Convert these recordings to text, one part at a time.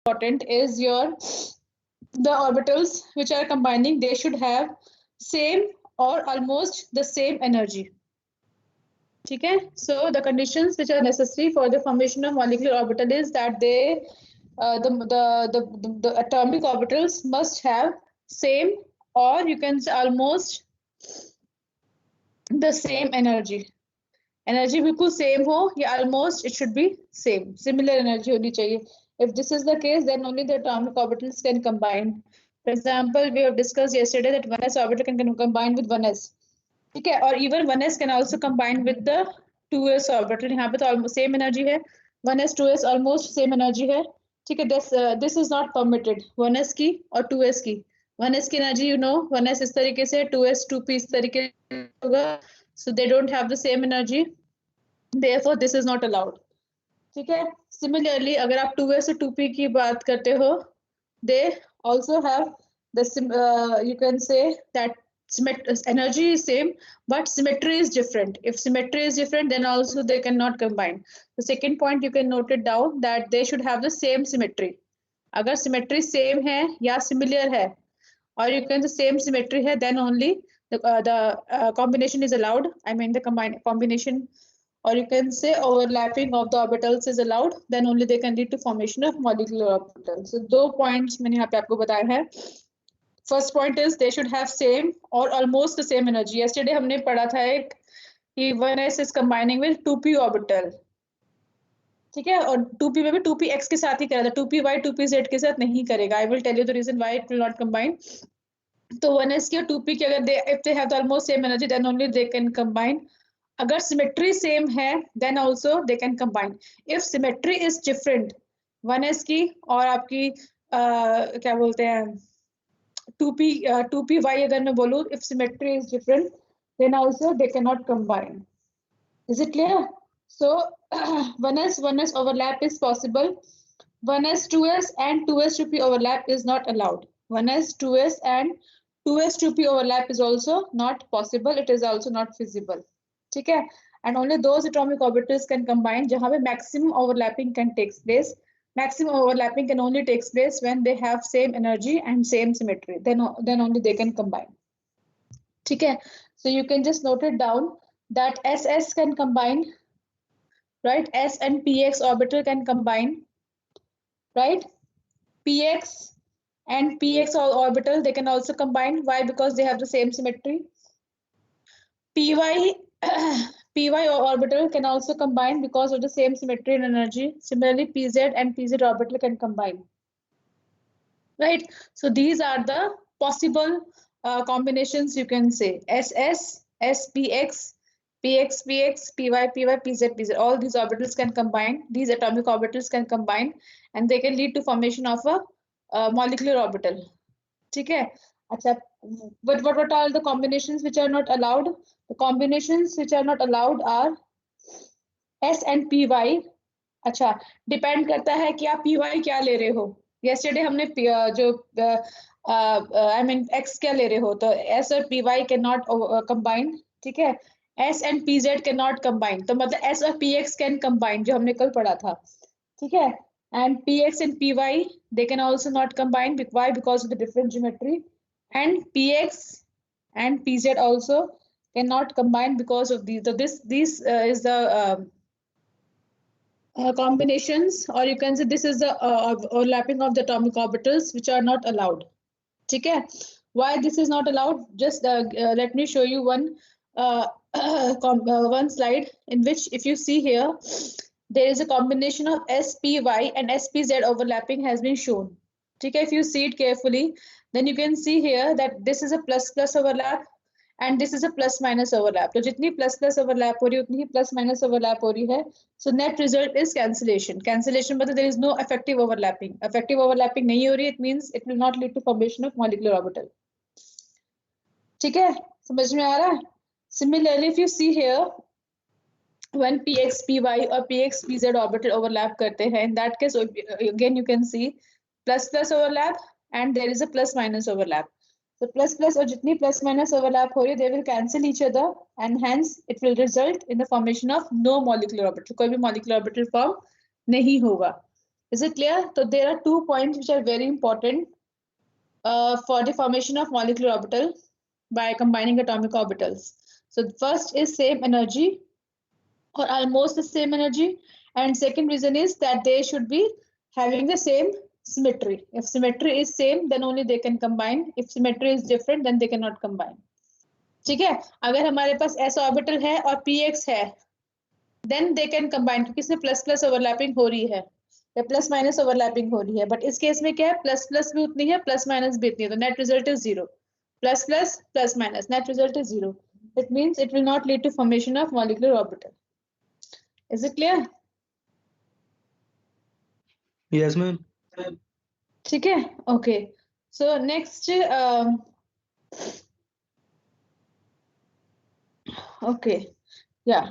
important is your the orbitals which are combining, they should have same or almost the same energy. ठीक है? So the conditions which are necessary for the formation of molecular orbital is that the atomic orbitals must have same or you can say almost the same energy. Energy बिल्कुल same हो या almost it should be same, similar energy होनी चाहिए. If this is the case, then only the atomic orbitals can combine. For example, we have discussed yesterday that 1s orbital can combine with 1s. ठीक है, और even 1s can also combine with the 2s orbital. यहाँ पे तो almost same energy है, 1s 2s almost same energy है. ठीक है, this is not permitted. 1s की और 2s की, 1s की energy you know 1s इस तरीके से, 2s 2p इस तरीके होगा. So they don't have the same energy, therefore this is not allowed. ठीक है. Similarly, अगर आप 2s और 2p की बात करते हो, they also have the you can say that energy is same but symmetry is different. If symmetry is different, then also they cannot combine. The second point you can note it down that they should have the same symmetry. अगर symmetry same है या similar है, or you can say same symmetry है, then only the combination is allowed. I mean the combination, or you can say overlapping of the orbitals is allowed, then only they can lead to formation of molecular orbitals. So दो points मैंने यहाँ पे आपको बताया है. First point is they should have same or almost the same energy. Yesterday हमने पढ़ा था एक कि 1s is combining with 2p orbital. ठीक है, और 2p में भी 2px के साथ ही करा था, 2py 2pz के साथ नहीं करेगा. I will tell you the reason why it will not combine. तो 1s की और 2p की अगर if they have the almost same energy, then only they can combine. अगर symmetry same है, then also they can combine. If symmetry is different, 1s की और आपकी क्या बोलते हैं 2py अगर मैं बोलूँ, if symmetry is different, then also they cannot combine. Is it clear? So 1s overlap is possible. 1s 2s and 2s 2p overlap is not allowed. 1s 2s and 2s 2p overlap is also not possible. It is also not feasible. ठीक है, and only those atomic orbitals can combine जहाँ पे maximum overlapping can take place. Maximum overlapping can only takes place when they have same energy and same symmetry. Then only they can combine. ठीक है, so you can just note it down that SS can combine, right? S and px orbital can combine, right? Px and px orbital they can also combine. Why? Because they have the same symmetry. Py orbital can also combine because of the same symmetry and energy. Similarly, pz and pz orbital can combine, right? So these are the possible combinations you can say. SS, SPX, PX, PY, PZ. All these orbitals can combine. These atomic orbitals can combine, and they can lead to formation of a molecular orbital. ठीक है. अच्छा, but what are the combinations which are not allowed? The combinations which are not allowed are S and PY. अच्छा, depend करता है कि आप PY क्या ले रहे हो. Yesterday हमने जो I mean X क्या ले रहे हो, तो S और PY cannot combine. ठीक है. S and PZ cannot combine. तो मतलब S और PX can combine, जो हमने कल पढ़ा था. ठीक है. And PX and PY they can also not combine. Why? Because of the different geometry. And PX and PZ also cannot combine because of these. So this is the combinations, or you can say this is the overlapping of the atomic orbitals which are not allowed. ठीक है. Why this is not allowed? Just let me show you one one slide in which if you see here, there is a combination of SPY and SPZ overlapping has been shown. ठीक है. If you see it carefully, then you can see here that this is a plus overlap and this is a plus minus overlap. तो जितनी plus overlap हो रही है उतनी ही plus minus overlap हो रही है. So net result is cancellation. Cancellation मतलब there is no effective overlapping. Effective overlapping नहीं हो रही है, it means it will not lead to formation of molecular orbital. ठीक है, समझ में आ रहा है? Similarly, if you see here, when px py or px pz orbital overlap करते हैं, in that case again you can see plus overlap and there is a plus minus overlap. So plus और जितनी plus minus overlap हो रही है, they will cancel each other and hence it will result in the formation of no molecular orbital. कोई भी molecular orbital form नहीं होगा. Is it clear? So there are 2 points which are very important for the formation of molecular orbital by combining atomic orbitals. So the first is same energy or almost the same energy, and second reason is that they should be having the same symmetry. If symmetry is same, then only they can combine. If symmetry is different, then they cannot combine. ठीक है, अगर हमारे पास s orbital है और px है, then they can combine, क्योंकि इसमें plus plus overlapping हो रही है या प्लस माइनस ओवरलैपिंग हो रही है, बट इस केस में क्या है, प्लस प्लस भी उतनी है, प्लस माइनस भी उतनी है, तो net result is zero. Plus plus plus minus, net result is zero. It means it will not lead to formation of molecular orbital. Is it clear? Yes, ma'am. ठीक है, okay. So next, okay, yeah.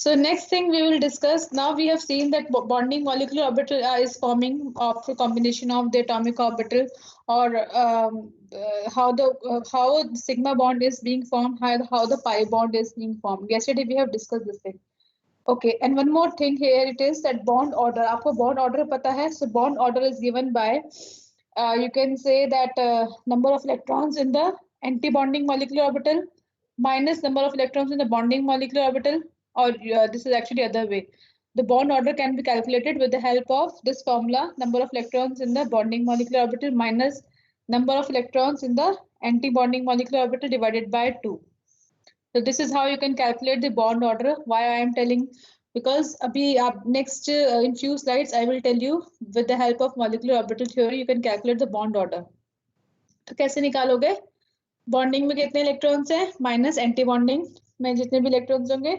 So next thing we will discuss, now we have seen that bonding molecular orbital is forming of a combination of the atomic orbital, or how the sigma bond is being formed, how the pi bond is being formed. Yesterday we have discussed this thing. Okay, and one more thing here, it is that bond order. आपको bond order पता है? So bond order is given by, you can say that number of electrons in the anti-bonding molecular orbital minus number of electrons in the bonding molecular orbital, or this is actually other way. The bond order can be calculated with the help of this formula: number of electrons in the bonding molecular orbital minus number of electrons in the anti-bonding molecular orbital divided by 2. So this is how you can calculate the bond order. Why I am telling? Because abhi next in few slides I will tell you, with the help of molecular orbital theory you can calculate the bond order. तो कैसे निकालोगे? Bonding में कितने electrons हैं, minus anti bonding में जितने भी electrons होंगे,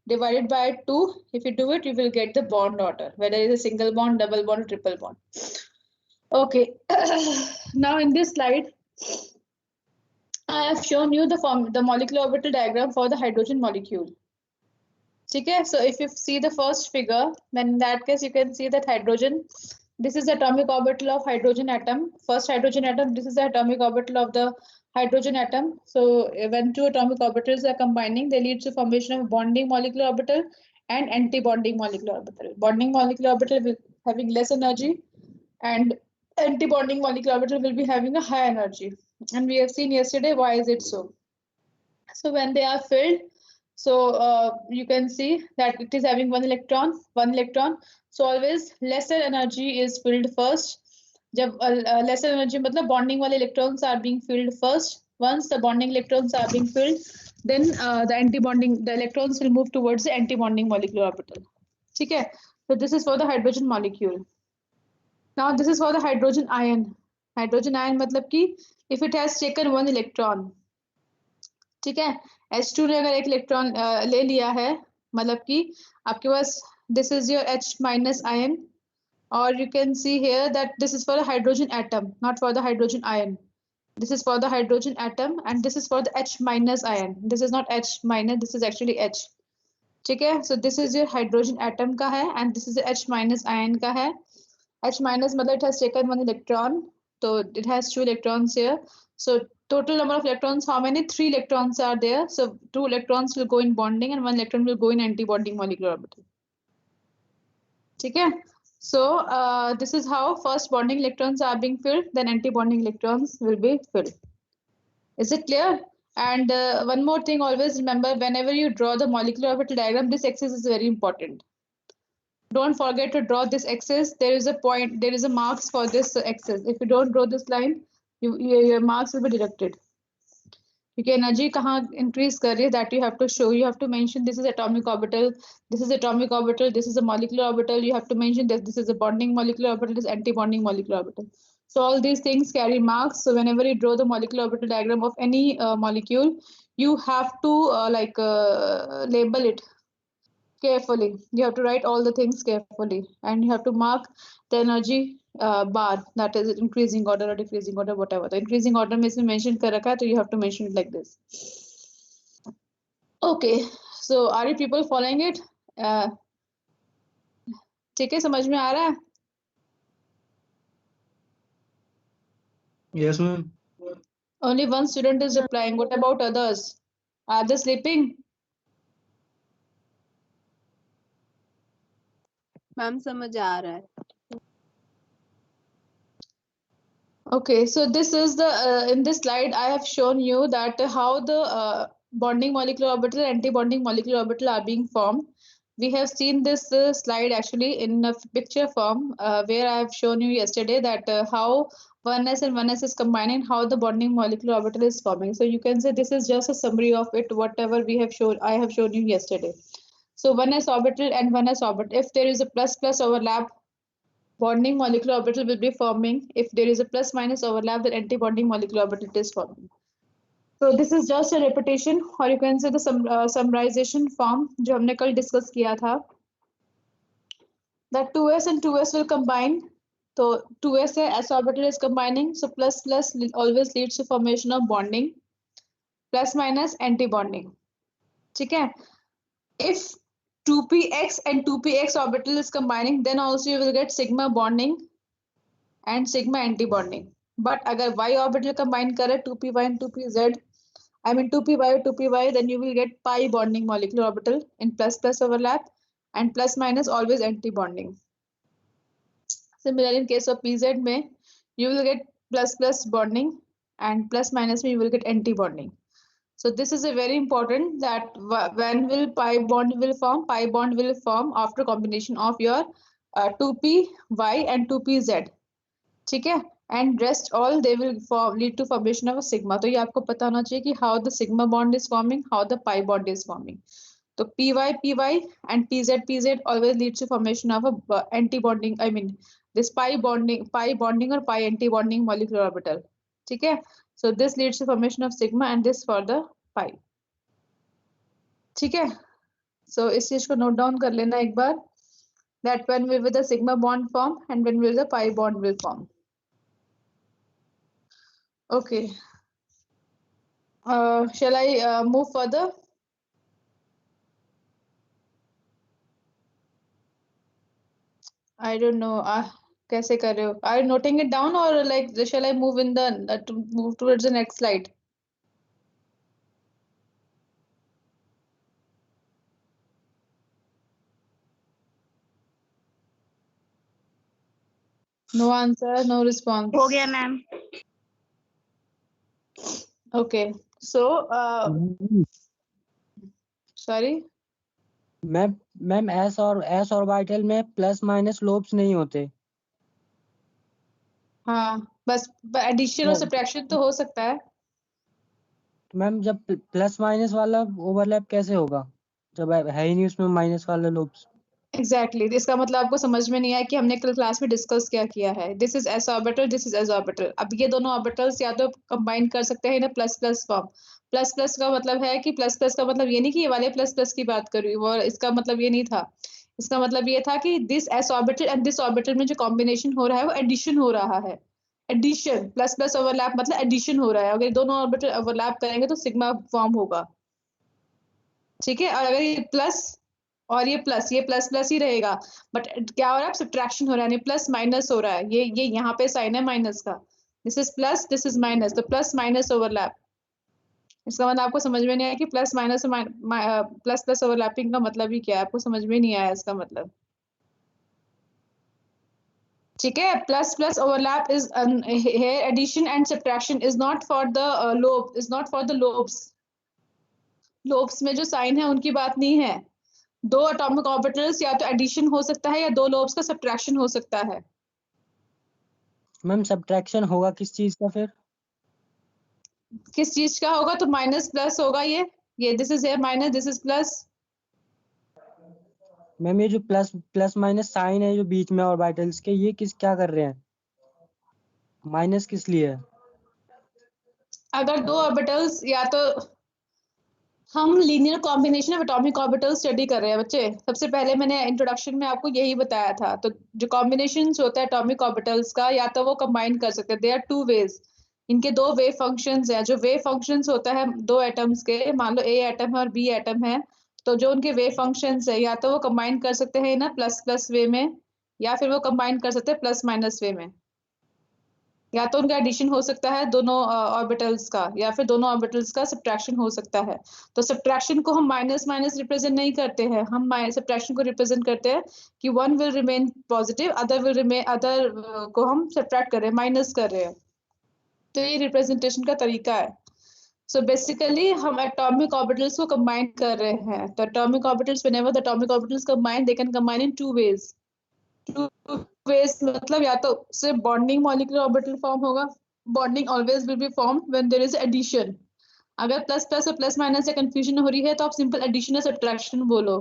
divided by 2. If you do it you will get the bond order, whether is a single bond, double bond, triple bond. Okay, now in this slide I have shown you the molecular orbital diagram for the hydrogen molecule. Okay, so if you see the first figure, then in that case you can see that hydrogen, this is the atomic orbital of hydrogen atom, first hydrogen atom, this is the atomic orbital of the hydrogen atom. So when two atomic orbitals are combining, they lead to formation of bonding molecular orbital and anti-bonding molecular orbital. Bonding molecular orbital will having less energy, and anti-bonding molecular orbital will be having a high energy. And we have seen yesterday why is it so. So when they are filled, so you can see that it is having one electron. So always lesser energy is filled first. जब lesser energy मतलब bonding वाले electrons are being filled first. Once the bonding electrons are being filled, then the electrons will move towards the anti-bonding molecular orbital. ठीक है? So this is for the hydrogen molecule. Now this is for the hydrogen ion. Hydrogen ion मतलब कि if it has taken one electron, ठीक है, H2 ने अगर एक electron ले लिया है, मतलब कि आपके पास this is your H minus ion, or you can see here that this is for the hydrogen atom, not for the hydrogen ion. This is for the hydrogen atom and this is for the H minus ion. This is not H minus, this is actually H. ठीक है, so this is your hydrogen atom का है and this is the H minus ion का है. H minus मतलब it has taken one electron, so it has 2 electrons here. So total number of electrons, how many? 3 electrons are there. So 2 electrons will go in bonding and 1 electron will go in anti-bonding molecular orbital. ठीक है? So this is how first bonding electrons are being filled, then anti-bonding electrons will be filled. Is it clear? And one more thing, always remember, whenever you draw the molecular orbital diagram, this axis is very important. Don't forget to draw this axis. There is a point, there is a marks for this axis. If you don't draw this line, your marks will be deducted. क्योंकि energy कहाँ increase कर रही है, that you have to show. You have to mention this is atomic orbital, this is atomic orbital, this is a molecular orbital. You have to mention this is a bonding molecular orbital, this anti bonding molecular orbital. So all these things carry marks. So whenever you draw the molecular orbital diagram of any molecule, you have to label it carefully. You have to write all the things carefully and you have to mark the energy bar, that is increasing order or decreasing order, whatever. The increasing order में इसमें mention कर रखा है, तो you have to mention it like this. Okay, so are you people following it? ठीक है, समझ में आ रहा है? Yes, ma'am. Only one student is replying. What about others? Are they sleeping? Ma'am समझ आ रहा है. Okay, so this is the in this slide I have shown you that how the bonding molecular orbital and anti-bonding molecular orbital are being formed. We have seen this slide actually in a picture form where I have shown you yesterday that how 1s and 1s is combining, how the bonding molecular orbital is forming. So you can say this is just a summary of it, whatever we have shown, I have shown you yesterday. So 1s orbital and 1s orbital, if there is a plus overlap, bonding molecular orbital will be forming. If there is a plus minus overlap, the anti-bonding molecular orbital is forming. So this is just a repetition, or you can say the summarization form जो हमने कल discuss किया था. That 2s and 2s will combine. So 2s है, s orbital is combining. So plus plus always leads to formation of bonding. Plus minus anti-bonding. ठीक है? If 2px and 2px orbital is combining, then also you will get sigma bonding and sigma anti-bonding. But अगर y orbital combine करे 2py and 2pz, I mean 2py or 2py, then you will get pi bonding molecular orbital in plus plus overlap and plus minus always anti-bonding. Similarly, in case of pz में you will get plus plus bonding and plus minus में you will get anti-bonding. So this is a very important that when will pi bond will form? Pi bond will form after combination of your 2py and 2pz. ठीक है, and rest all they will lead to formation of a sigma. तो ये आपको पता होना चाहिए कि how the sigma bond is forming, how the pi bond is forming. तो py and pz always leads to formation of a anti bonding, I mean this pi bonding और pi anti bonding molecular orbital. ठीक है, so this leads to formation of sigma and this for the पाई. ठीक है, सो इस चीज को note down कर लेना एक बार, that when will the sigma bond form and when will the pi bond will form. Okay. Shall I move further? I don't know. कैसे कर रहे हो? Are you noting it down or like shall I move in the to move towards the next slide? No answer, no response. हो गया ma'am. Okay. So sorry. Ma'am S orbital में plus minus lobes नहीं होते. हाँ, बस addition और subtraction तो हो सकता है. मैम जब प्लस माइनस वाला ओवरलैप कैसे होगा जब है ही नहीं उसमें माइनस वाले लोब्स. एग्जैक्टली इसका मतलब आपको समझ में नहीं आया कि हमने कल क्लास में डिस्कस क्या किया है. This is S orbital, this is S orbital. अब ये दोनों ऑर्बिटल्स या तो कंबाइन कर सकते हैं ना plus plus form. Plus plus का मतलब है कि प्लस प्लस का मतलब ये नहीं कि ये वाले प्लस प्लस की बात कर रही हूँ, वो इसका मतलब ये नहीं था. इसका मतलब ये था कि this S orbital and this orbital में जो कॉम्बिनेशन हो रहा है वो एडिशन हो रहा है. एडिशन, प्लस प्लस ओवरलैप मतलब एडिशन हो रहा है. अगर दोनों ऑर्बिटल ओवरलैप करेंगे तो सिग्मा फॉर्म होगा. ठीक है, और अगर ये प्लस और ये प्लस प्लस ही रहेगा, बट क्या हो रहा है, सब्ट्रैक्शन हो रहा है, यानी प्लस माइनस हो रहा है. ये यहाँ पे साइन है माइनस का. This is plus, this is minus, तो प्लस माइनस ओवरलैप. इसका मतलब आपको समझ में नहीं आया कि plus minus plus plus overlapping का मतलब ही क्या है. आपको समझ में नहीं आया इसका मतलब. ठीक है, plus plus overlap is here addition and subtraction is not for the lobe, is not for the lobes. Lobes में जो साइन है उनकी बात नहीं है. दो एटॉमिक ऑर्बिटल्स या तो एडिशन हो सकता है या दो लोब्स का सब्ट्रैक्शन हो सकता है. मैम सब्ट्रैक्शन होगा किस चीज का फिर? किस चीज का होगा? तो माइनस प्लस होगा. ये this is minus, this is plus. Ma'am ये जो प्लस माइनस साइन है जो बीच में ऑर्बिटल्स के, ये क्या कर रहे हैं? माइनस किस लिए है? अगर दो ऑर्बिटल्स या तो हम linear combination of atomic orbitals study कर रहे हैं बच्चे. सबसे पहले मैंने इंट्रोडक्शन में आपको यही बताया था. तो जो कॉम्बिनेशन होता है एटॉमिक ऑर्बिटल्स का, या तो वो कंबाइन कर सकते हैं. They are two waves. इनके दो वेव फंक्शंस हैं. जो वेव फंक्शंस होता है दो एटम्स के, मान लो ए एटम है और बी एटम है, तो जो उनके वेव फंक्शंस है या तो वो कंबाइन कर सकते हैं ना प्लस प्लस वे में, या फिर वो कंबाइन कर सकते हैं प्लस माइनस वे में. या तो उनका एडिशन हो सकता है दोनों ऑर्बिटल्स का, या फिर दोनों ऑर्बिटल्स का सब्ट्रैक्शन हो सकता है. तो सब्ट्रैक्शन को हम माइनस माइनस रिप्रेजेंट नहीं करते हैं, हम सब्ट्रैक्शन को रिप्रेजेंट करते हैं कि one will remain positive, other will remain, other को हम सब्ट्रैक्ट कर रहे हैं, माइनस कर रहे हैं. तो ये रिप्रेजेंटेशन का तरीका है. So basically हम atomic orbitals को combine कर रहे हैं. तो atomic orbitals, whenever the atomic orbitals combine, they can combine in two ways. Two ways मतलब या तो सिर्फ bonding molecular orbital form होगा. Bonding always will be formed when there is addition. अगर प्लस प्लस और प्लस माइनस से confusion हो रही है तो आप सिंपल एडिशन या सब्ट्रैक्शन बोलो.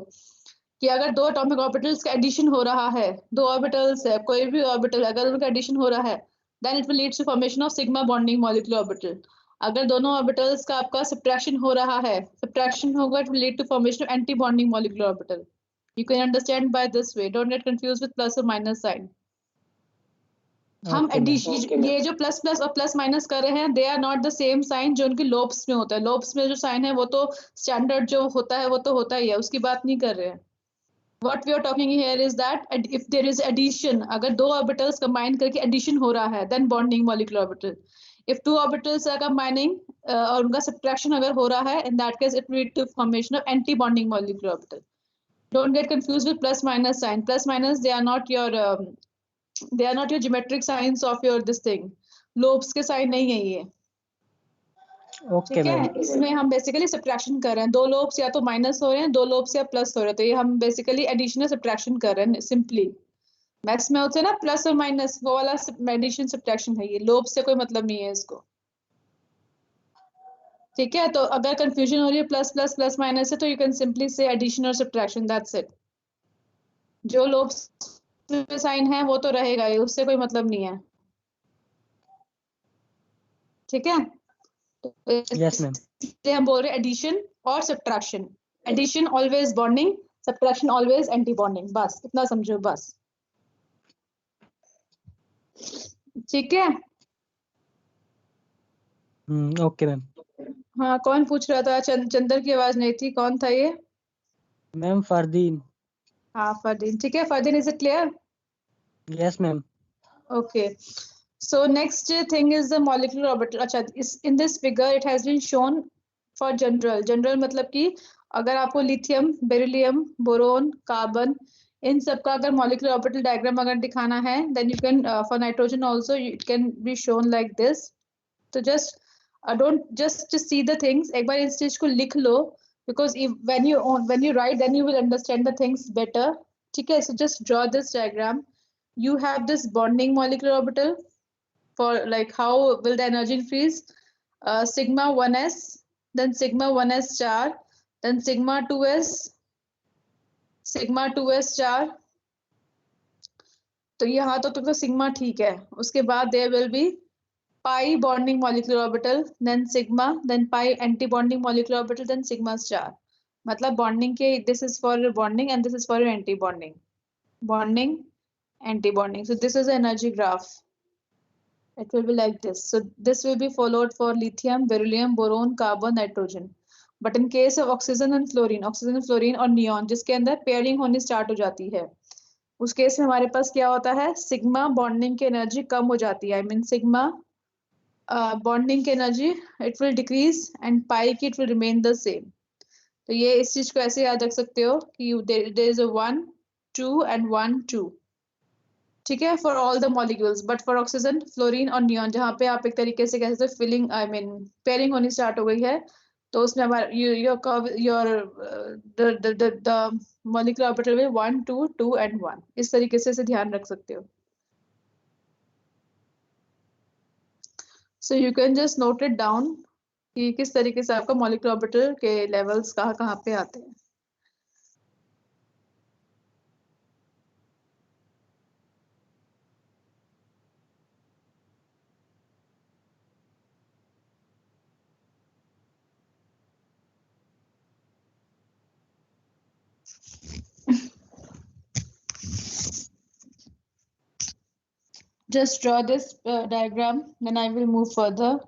कि अगर दो एटॉमिक ऑर्बिटल्स का एडिशन हो रहा है, दो ऑर्बिटल्स है, कोई भी ऑर्बिटल अगर उनका एडिशन हो रहा है, then it will lead to formation of sigma bonding molecular orbital. अगर दोनों ऑर्बिटल्स का आपका सब्ट्रैक्शन हो रहा है, सब्ट्रैक्शन होगा, it will lead to formation of anti bonding molecular orbital. You can understand by this way. Don't get confused with plus और minus sign. Hmm okay ma'am. Addition, ये जो प्लस प्लस और plus minus कर रहे हैं, they are not the same sign जो उनके lobes में होता है. लोब्स में जो साइन है वो तो स्टैंडर्ड जो होता है वो तो होता ही है, उसकी बात नहीं कर रहे हैं. What we are talking here is that if there is addition, अगर दो orbitals combine करके addition हो रहा है, then bonding molecular orbital. If two orbitals are combining और उनका subtraction अगर हो रहा है, in that case it will lead to formation of anti-bonding molecular orbital. Don't get confused with plus minus sign. Plus minus they are not your geometric signs of your this thing. Lobes के sign नहीं है ये. Okay ठीक है, ma'am. इसमें हम basically subtraction कर रहे हैं. दो लोब्स या तो माइनस हो रहे हैं, दो लोब्स या प्लस हो रहे हैं. तो ये हम बेसिकली एडिशन या सब्ट्रैक्शन कर रहे हैं सिंपली. मैथ्स में होते हैं ना प्लस और माइनस, वो वाला एडिशन सब्ट्रैक्शन है. ये लोब से कोई मतलब नहीं है इसको. ठीक है, तो अगर कंफ्यूजन हो रही है प्लस प्लस प्लस माइनस से, तो यू कैन सिंपली से एडिशन और सब्ट्रैक्शन, दैट्स इट. जो लोब्स में साइन है वो तो रहेगा ही, उससे कोई मतलब नहीं है. ठीक है, यस मैम. इसलिए हम बोल रहे हैं एडिशन और subtraction. Addition always bonding, subtraction always anti bonding. बस इतना समझो बस. ठीक है. Okay ma'am. हाँ, कौन पूछ रहा था? चंदर की आवाज नहीं थी. कौन था ये? मैम फरदीन. हाँ, फरदीन. ठीक है, Fardeen, is it clear? Yes ma'am. Okay, so next thing is the molecular orbital. अच्छा, in this figure it has been shown for general मतलब कि अगर आपको लिथियम, बेरिलियम, बोरोन, कार्बन, इन सब का अगर molecular orbital diagram अगर दिखाना है, then you can for nitrogen also it can be shown like this. तो don't just see the things. एक बार इस चीज को लिख लो, because when you write then you will understand the things better. ठीक है, so just draw this diagram. You have this bonding molecular orbital for like how will the energy increase? Sigma 1s, then sigma 1s star, then sigma 2s, sigma 2s star. तो यहाँ तो sigma ठीक है. उसके बाद there will be pi bonding molecular orbital, then sigma, then pi anti bonding molecular orbital, then sigma star. मतलब bonding के this is for bonding and this is for anti bonding. Bonding, anti bonding. So this is the energy graph. It will be like this. So this will be followed for lithium, beryllium, boron, carbon, nitrogen. But in case of oxygen and fluorine और neon जिसके अंदर pairing होनी start हो जाती है, उस case में हमारे पास क्या होता है? सिग्मा बॉन्डिंग की एनर्जी कम हो जाती है. आई मीन सिग्मा बॉन्डिंग की energy it will decrease and pi की it will remain the same. तो ये इस चीज को ऐसे याद रख सकते हो कि देयर इज अ 1 2 एंड 1 2. ठीक है, for all the molecules. But for oxygen, fluorine और नियॉन जहाँ पे आप एक तरीके से कह सकते हो फिलिंग, आई मीन पेयरिंग होनी स्टार्ट हो गई है, तो उसमें हमारा योर द मॉलिक्यूलर ऑर्बिटल में 1 2 2 एंड 1 इस तरीके से ध्यान रख सकते हो. So you can just note it down कि किस तरीके से आपका मॉलिक्यूलर ऑर्बिटल के लेवल्स कहाँ कहाँ पे आते हैं. Just draw this diagram, then I will move further.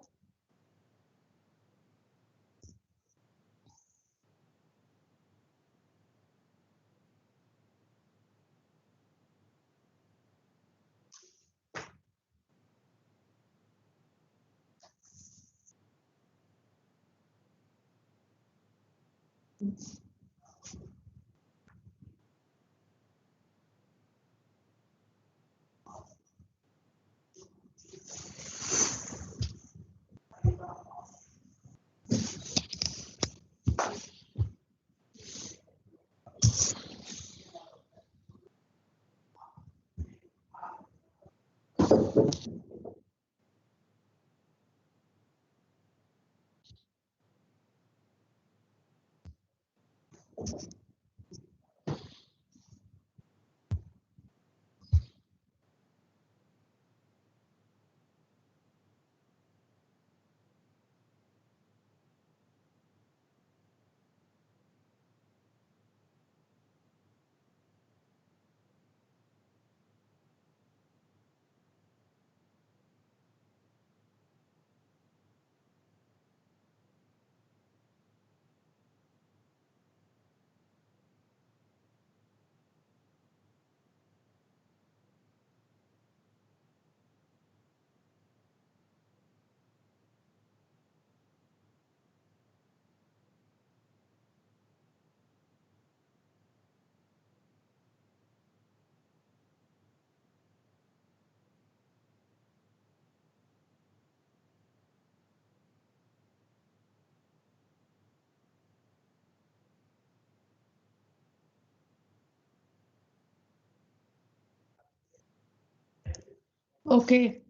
Okay.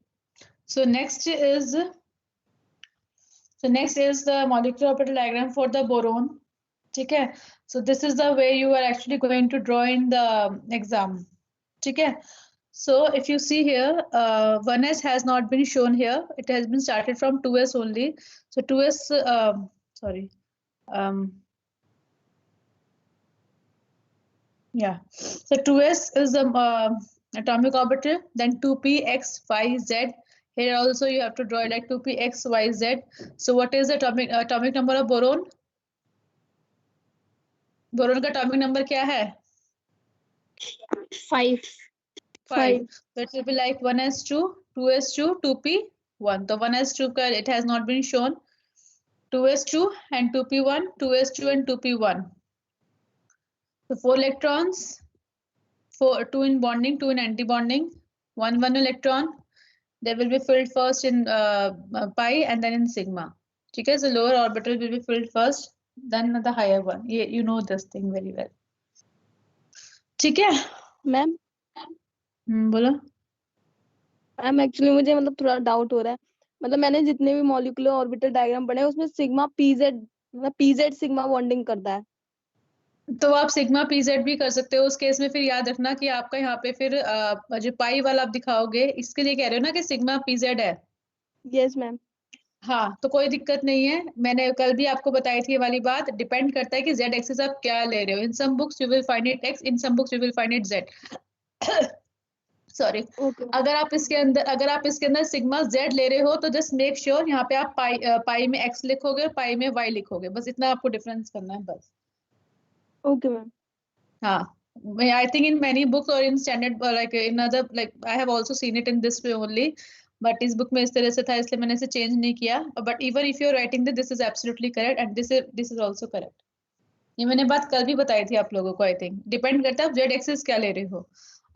So next is the molecular orbital diagram for the boron. ठीक है. So this is the way you are actually going to draw in the exam. ठीक है. So if you see here, 1s has not been shown here. It has been started from 2s only. So 2s, sorry. Yeah. So 2s is the atomic orbital. Then 2p, x, y, z. Here also you have to draw it like 2p, x, y, z. So what is the atomic number of boron? Boron का atomic number क्या है? 5. 5. So it will be like 1s2, 2s2, 2p1. So 1s2 का it has not been shown. 2s2 and 2p1, 2s2 and 2p1. So 4 electrons, 2 in bonding, 2 in anti-bonding, 1 electron. They will be filled first in pi and then in sigma. ठीक है? So lower orbital will be filled first, then the higher one. You know this thing very well. ठीक है? Ma'am बोलो. Ma'am actually मुझे मतलब थोड़ा doubt हो रहा है. मतलब मैंने जितने भी मॉलिक्यूलर ऑर्बिटल डायग्राम पढ़े हैं उसमें सिग्मा पीजेड मतलब पीजेड सिग्मा बॉन्डिंग करता है. तो आप सिग्मा पीजेड भी कर सकते हो. उस केस में फिर याद रखना कि आपका यहाँ पे फिर जो पाई वाला आप दिखाओगे, इसके लिए कह रहे हो ना कि सिग्मा पीजेड है. Yes ma'am. हाँ, तो कोई दिक्कत नहीं है. मैंने कल भी आपको बताई थी ये वाली बात. डिपेंड करता है कि जेड एक्सिस आप क्या ले रहे हो. In some books you will find it X, in some books you will find it Z. Sorry. अगर आप इसके अंदर सिग्मा जेड ले रहे हो तो जस्ट मेक श्योर यहाँ पे आप पाई में एक्स लिखोगे और पाई में वाई लिखोगे. बस इतना आपको डिफरेंस करना है बस. Okay ma'am. हाँ. I think in many books or in standard like in other like I have also seen it in this way only, but इस book में इस तरह से था इसलिए मैंने इसे change नहीं किया. But even if you are writing this is absolutely correct and this is also correct. ये मैंने बात कल भी बताई थी आप लोगों को. I think depend करता है आप z axis क्या ले रहे हो.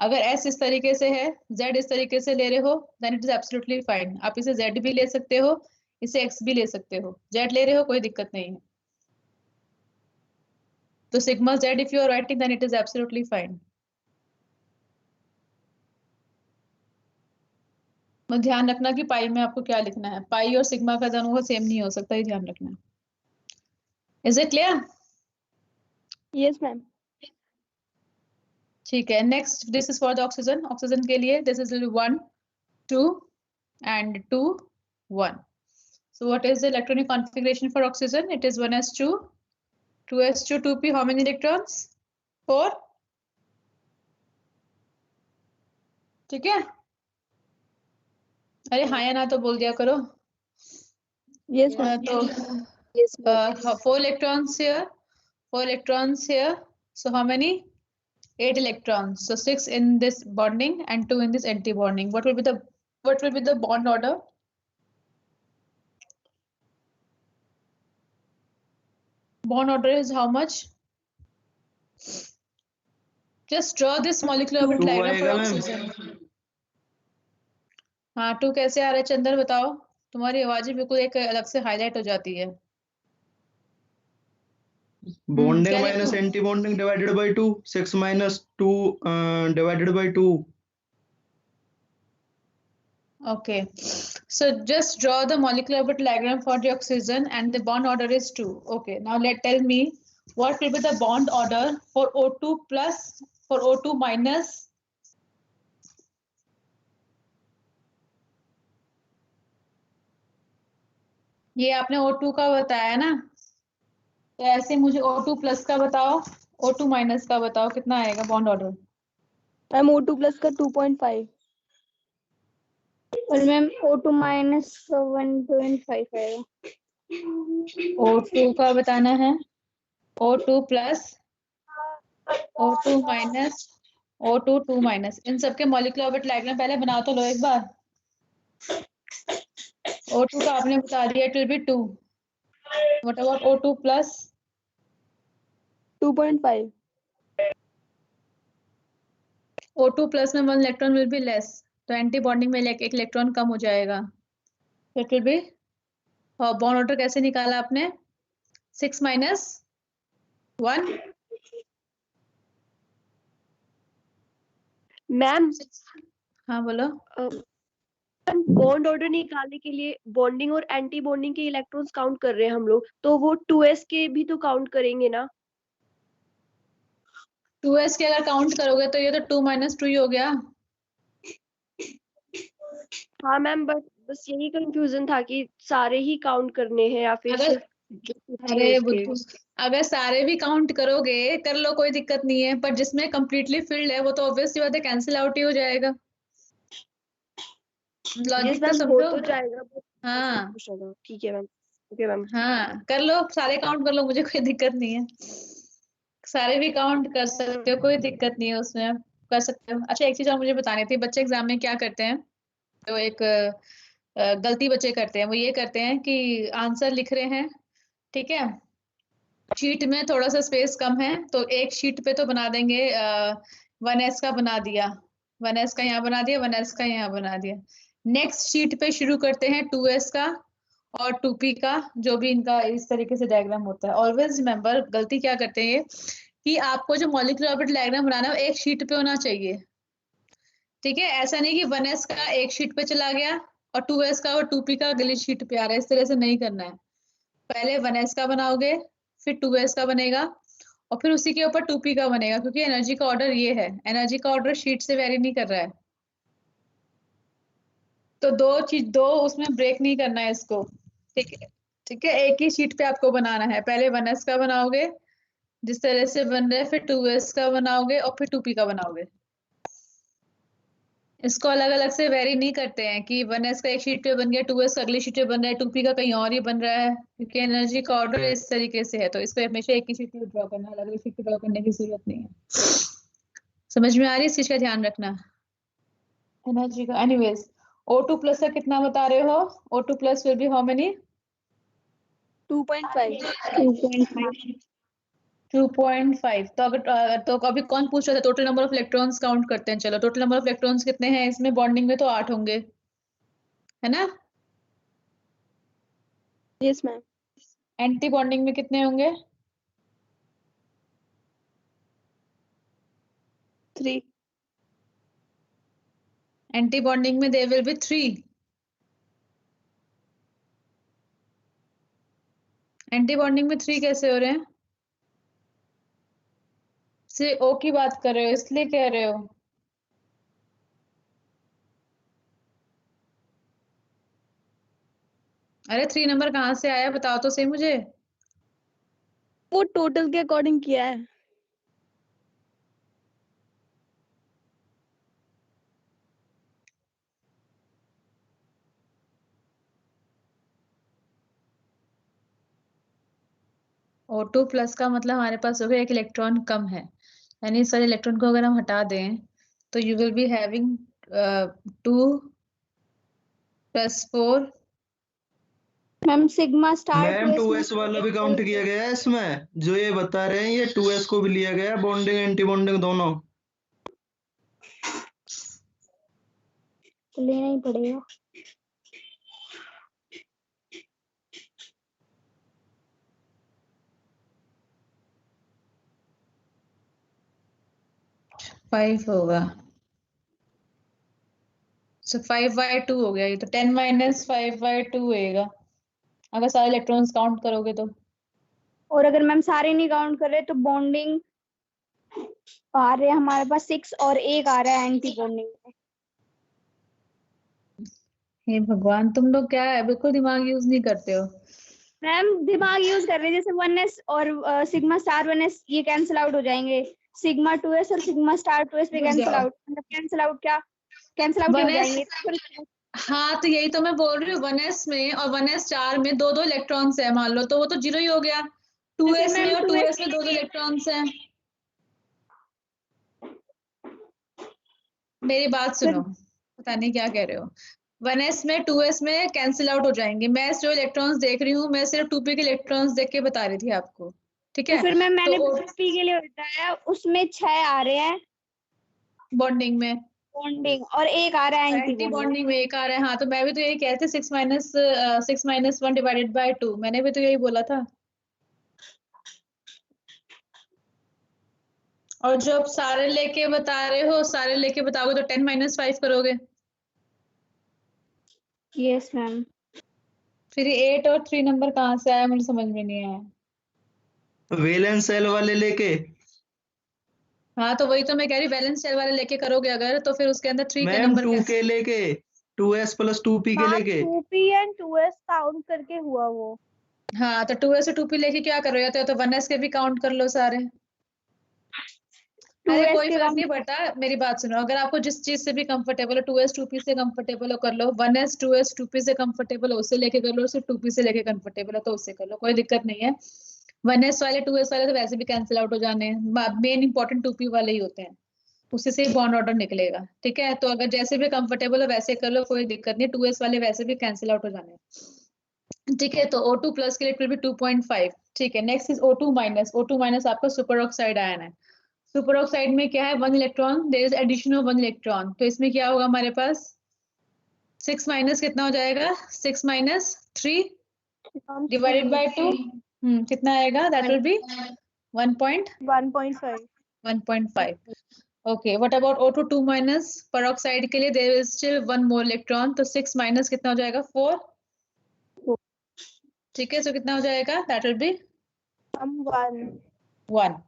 अगर s इस तरीके से है, z इस तरीके से ले रहे हो, then it is absolutely fine. आप इसे z भी ले सकते हो, इसे x भी ले सकते हो. z ले रहे हो कोई दिक्कत नहीं है. तो sigma z if you are writing then it is absolutely fine. तो ध्यान रखना कि पाई में आपको क्या लिखना है. पाई और सिग्मा का दोनों का सेम नहीं हो सकता, ये ध्यान रखना. Is it clear? Yes ma'am. ठीक है. Next this is for the oxygen. Oxygen के लिए this is 1 2 and 2 1. So what is the electronic configuration for oxygen? It is 1s2 2s2 2p. How many electrons? 4. ठीक है. अरे हाँ या ना तो बोल दिया करो. Yes ma'am. तो yes 4 electrons here, 4 electrons here. So how many? 8 electrons. So 6 in this bonding and 2 in this anti-bonding. What will be the bond order? Bond order is how much? Just draw this molecular orbital diagram for oxygen. हाँ 2 कैसे आ रहा है चंदर बताओ. तुम्हारी आवाजें बिल्कुल एक अलग से हाईलाइट हो जाती है. Bonding minus anti-bonding divided by 2. 6 minus 2 divided by 2. Okay. So just draw the molecular orbital diagram for the oxygen and the bond order is 2. Okay. Now tell me what will be the bond order for O2 plus, for O2 minus. ये आपने O2 का बताया ना, तो ऐसे मुझे O2 plus का बताओ, O2 माइनस का बताओ कितना आएगा bond order. Ma'am O2 plus का 2.5 और मैम O2 माइनस 1.5 आएगा. O2 का बताना है. O2 plus, O2 minus, O2 2 minus. इन सबके मॉलिक्यूलर ऑर्बिटल डायग्राम पहले बनाओ तो लो एक बार. O2 का आपने बता दिया it will be 2. What about O2 plus? 2.5. O2 plus में 1 इलेक्ट्रॉन will be less. तो एंटी बॉन्डिंग में एक इलेक्ट्रॉन कम हो जाएगा. It will be, और बॉन्ड ऑर्डर कैसे निकाला आपने? 6 minus 1. मैम हाँ बोलो. मैम बॉन्ड ऑर्डर निकालने के लिए बॉन्डिंग और एंटी बॉन्डिंग के इलेक्ट्रॉन्स काउंट कर रहे हैं हम लोग, तो वो 2s के भी तो काउंट करेंगे ना? 2s के अगर काउंट करोगे तो ये तो 2 - 2 ही हो गया। हाँ मैम, बट बस यही कंफ्यूजन था कि सारे ही काउंट करने हैं या फिर अगर सिर्फ जो पूछे अरे उसके। बुद्धू, अगर सारे भी काउंट करोगे कर लो, कोई दिक्कत नहीं है, पर जिसमें कंप्लीटली फिल्ड है वो तो ऑब्वियसली बात है कैंसिल आउट ही हो जाएगा। यस लॉजिक तो मैम, हो समझो। तो जाएगा, but हाँ पूछना था। ठीक है मैम। Okay ma'am. हाँ, कर लो, सारे काउंट कर लो, मुझे कोई दिक्कत नहीं है। सारे भी काउंट कर सकते हो, कोई दिक्कत नहीं है उसमें, आप कर सकते हो। अच्छा, एक चीज और मुझे बतानी थी, बच्चे एग्जाम में क्या करते हैं, तो एक गलती बच्चे करते हैं, वो ये करते हैं कि आंसर लिख रहे हैं, ठीक है, शीट में थोड़ा सा स्पेस कम है, तो एक शीट पे तो बना देंगे 1s का बना दिया, 1s का यहाँ बना दिया, 1s का यहाँ बना दिया। नेक्स्ट शीट पे शुरू करते हैं 2s का और 2p का, जो भी इनका इस तरीके से डायग्राम होता है। ऑलवेज रिमेम्बर, गलती क्या करते हैं कि आपको जो मॉलिक्यूलर ऑर्बिटल डायग्राम बनाना है वो एक शीट पे होना चाहिए, ठीक है। ऐसा नहीं कि 1s का एक शीट पे चला गया और 2s का और 2p का अगली शीट पे आ रहा है, इस तरह से नहीं करना है। पहले 1s का बनाओगे, फिर 2s का बनेगा, और फिर उसी के ऊपर 2p का बनेगा, क्योंकि एनर्जी का ऑर्डर ये है, एनर्जी का ऑर्डर शीट से वेरी नहीं कर रहा है। तो दो उसमें ब्रेक नहीं करना है इसको, ठीक है, ठीक है। एक ही शीट पे आपको बनाना है, पहले 1s का बनाओगे जिस तरह से बन रहा है, फिर 2s का बनाओगे और फिर 2p का बनाओगे। इसको अलग अलग से वेरी नहीं करते हैं कि 1s का एक शीट पे बन गया, 2s अगली शीट पे बन रहा है, 2p का कहीं और ही बन रहा है, क्योंकि एनर्जी का ऑर्डर इस तरीके से है, तो इसको हमेशा एक ही शीट पे ड्रॉ करना है, अलग अलग शीट पे ड्रॉ करने की जरूरत नहीं है। समझ में आ रही है, इस चीज का ध्यान रखना। एनर्जी का एनीवेज, O2 प्लस का कितना बता रहे हो? O2 plus will be how many? 2.5। 2.5 2.5। तो अगर तो अभी कौन पूछ रहा था, total number of electrons count करते हैं। चलो, टोटल नंबर ऑफ इलेक्ट्रॉन्स कितने हैं इसमें? बॉन्डिंग में तो 8 होंगे, है ना। Yes ma'am. एंटी बॉन्डिंग में कितने होंगे? 3। एंटी बॉन्डिंग में there will be 3। Anti bonding में 3 कैसे हो रहे हैं? सिर्फ O की बात कर रहे हो इसलिए कह रहे हो? अरे 3 नंबर कहाँ से आया, बताओ तो सही मुझे। वो टोटल के अकॉर्डिंग किया है। O2 प्लस का मतलब हमारे पास हो गया एक इलेक्ट्रॉन कम है, यानी इस वाले इलेक्ट्रॉन को अगर हम हटा दें तो you will be having 2 + 4। Ma'am sigma star ma'am 2s 2s वाला भी काउंट किया गया है इसमें, जो ये बता रहे हैं ये 2s को भी लिया गया है, बॉन्डिंग एंटी बॉन्डिंग दोनों। तो लेना ही पड़ेगा। फाइव होगा, सो 5/2 हो गया, ये तो 10 - 5/2 होएगा अगर सारे इलेक्ट्रॉन्स काउंट करोगे तो। और अगर मैम सारे नहीं काउंट कर रहे तो बॉन्डिंग आ रहे हैं हमारे पास 6 और एक आ रहा है एंटी बॉन्डिंग में। हे भगवान, तुम लोग क्या है, बिल्कुल दिमाग यूज नहीं करते हो। मैम दिमाग यूज कर रहे हैं, जैसे 1s और सिग्मा स्टार 1s ये कैंसिल आउट हो जाएंगे, सिग्मा 2s और सिग्मा स्टार 2s पे रुक कैंसिल जाओ। आउट, मतलब कैंसिल आउट क्या, कैंसिल आउट ही हो 1s, जाएंगे। हाँ तो यही तो मैं बोल रही हूँ, 1s में और 1s चार में दो दो इलेक्ट्रॉन्स है, मान लो तो वो तो 0 ही हो गया। तो फिर 2s में मैम और 2s 2s में दो दो इलेक्ट्रॉन्स हैं। मेरी बात सुनो, पता नहीं क्या कह रहे हो। 1s में 2s में कैंसिल आउट हो जाएंगे, मैं जो इलेक्ट्रॉन्स देख रही हूँ मैं सिर्फ 2p के इलेक्ट्रॉन्स देख के बता रही थी आपको, ठीक तो है। फिर मैम मैंने तो 2p के लिए बताया, उसमें 6 आ रहे हैं बॉन्डिंग में, बॉन्डिंग और एक आ रहा है एंटी एंटी बॉन्डिंग। बॉन्डिंग में एक आ रहा है। हाँ तो मैं भी तो यही कहती 6 - 1 डिवाइडेड बाय 2, मैंने भी तो यही बोला था। और जब सारे लेके बता रहे हो, सारे लेके बताओगे तो 10 - 5 करोगे। Yes ma'am. फिर 8 और 3 नंबर कहाँ से आया, मुझे समझ में नहीं आया। वैलेंस सेल वाले लेके। हाँ तो वही तो मैं कह रही, बैलेंस शेयर वाले लेके करोगे अगर, तो फिर उसके अंदर 3 का मैम नंबर 2 के लेके 2s प्लस 2p के हाँ लेके। 2p एंड 2s काउंट करके हुआ वो। हाँ तो 2s और 2p लेके क्या करो, या तो 1s के भी काउंट कर लो सारे। अरे 2s कोई के फर्क नहीं पड़ता, मेरी बात सुनो, अगर आपको जिस चीज से भी कंफर्टेबल हो, 2s 2p से कंफर्टेबल हो कर लो, 1s 2s 2p से कंफर्टेबल हो उससे लेके कर लो, सिर्फ 2p से लेके कंफर्टेबल हो तो उससे कर लो, कोई दिक्कत नहीं है। 1s वाले 2s वाले तो वैसे भी कैंसिल आउट हो जाने हैं, मेन इंपॉर्टेंट 2p वाले ही होते हैं, उसी से बॉन्ड ऑर्डर निकलेगा। ठीक है, तो अगर जैसे भी कंफर्टेबल हो वैसे कर लो, कोई दिक्कत नहीं, 2s वाले वैसे भी कैंसिल आउट हो जाने हैं। ठीक है, तो O2 प्लस के लिए इट विल बी 2.5। ठीक है, next is O2 minus. O2 minus आपका सुपर ऑक्साइड आयन है। सुपर ऑक्साइड में क्या है, 1 electron, there is addition of 1 electron, तो इसमें क्या होगा हमारे पास 6 माइनस कितना हो जाएगा, 6 माइनस 3 डिवाइडेड बाय 2, कितना आएगा, that will be 1.5 1.5। Okay, what about O2 2 minus peroxide के लिए there is still 1 more electron, तो 6 minus कितना हो जाएगा 4। ठीक है, so कितना हो जाएगा, that will be 1।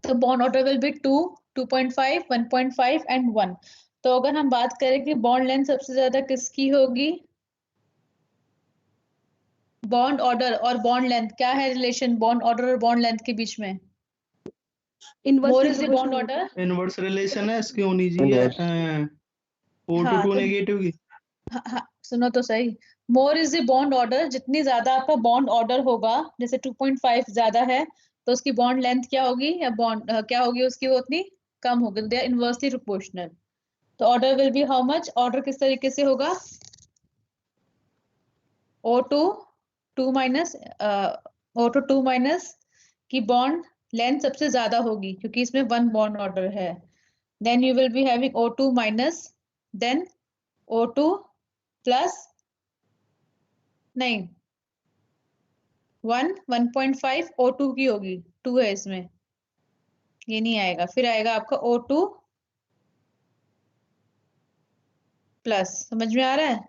तो bond order will be 2, 2.5, 1.5 and 1। तो अगर हम बात करें कि बॉन्ड लेंथ सबसे ज्यादा किसकी होगी, बॉन्ड ऑर्डर और बॉन्ड लेंथ, क्या है रिलेशन बॉन्ड ऑर्डर और बॉन्ड लेंथ के बीच में, मोर is the bond order. Inverse relation है इसकी होनी चाहिए O2 हाँ तो नेगेटिव की। हाँ, सुनो तो सही, मोर इज द बॉन्ड ऑर्डर, जितनी ज्यादा आपका बॉन्ड ऑर्डर होगा, जैसे 2.5 ज्यादा है तो उसकी बॉन्ड लेंथ क्या होगी, या बॉन्ड क्या होगी उसकी, वो उतनी कम होगी, दे आर इनवर्सली प्रोपोर्शनल। तो order will be how much, order किस तरीके से होगा, O2 2 माइनस O2 2 माइनस की बॉन्ड लेंथ सबसे ज्यादा होगी क्योंकि इसमें 1 बॉन्ड ऑर्डर है, then you will be having O2 minus, then O2 plus, नहीं 1.5 O2 की होगी, 2 है इसमें, ये नहीं आएगा, फिर आएगा आपका O2 प्लस, समझ में आ रहा है,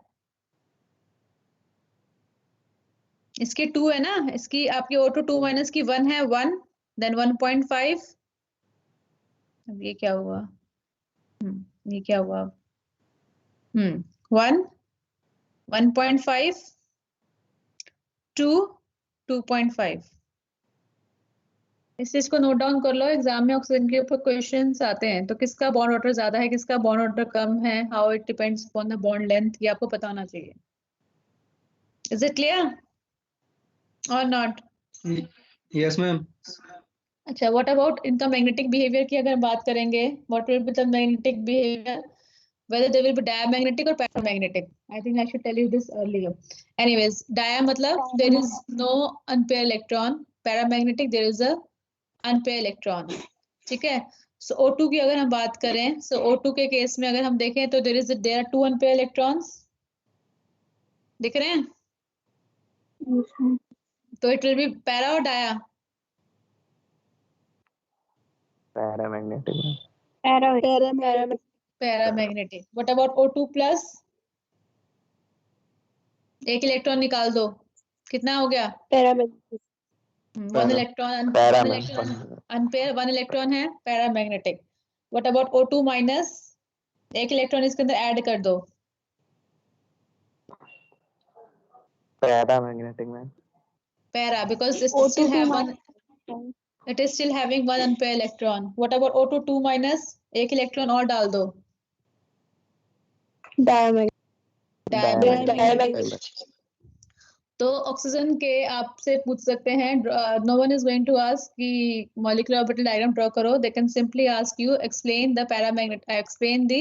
इसकी 2 है ना, इसकी आपकी O2 2 माइनस की 1 है, 1 देन 1.5, अब ये क्या हुआ, ये क्या हुआ, 1 1.5 2 2.5। इस चीज को नोट डाउन कर लो, एग्जाम में ऑक्सीजन के ऊपर क्वेश्चंस आते हैं, तो किसका बॉन्ड ऑर्डर ज्यादा है, किसका बॉन्ड ऑर्डर कम है, how it depends upon the bond length, ये आपको पता होना चाहिए। इज इट क्लियर और नॉट? Yes ma'am. अच्छा, व्हाट अबाउट इनका मैग्नेटिक बिहेवियर की अगर बात करेंगे, what will be the magnetic behaviour, whether they will be diamagnetic or paramagnetic, I think I should tell you this earlier. Anyways, dia matlab there is no unpaired electron, paramagnetic there is a unpaired electron। ठीक है, so O2 की अगर हम बात करें, so O2 के case में अगर हम देखें तो there are 2 unpaired electrons, दिख रहे हैं, तो it will be para और dia, paramagnetic. paramagnetic। what about O2 plus, एक इलेक्ट्रॉन निकाल दो, कितना हो गया, paramagnetic. 1 electron, 1 electron unpaired, 1 electron है paramagnetic. What about O2 minus, एक इलेक्ट्रॉन इसके अंदर ऐड कर दो, पैरामैग्नेटिक में para, because this still have one, it is still having 1 unpaired electron. What about O2 2 minus, एक इलेक्ट्रॉन और डाल दो, डायमैग्नेटिक। तो ऑक्सीजन के आपसे पूछ सकते हैं, no one is going to ask कि मॉलिक्यूलर ऑर्बिटल डायग्राम ड्रॉ करो, they can simply ask you explain the explain the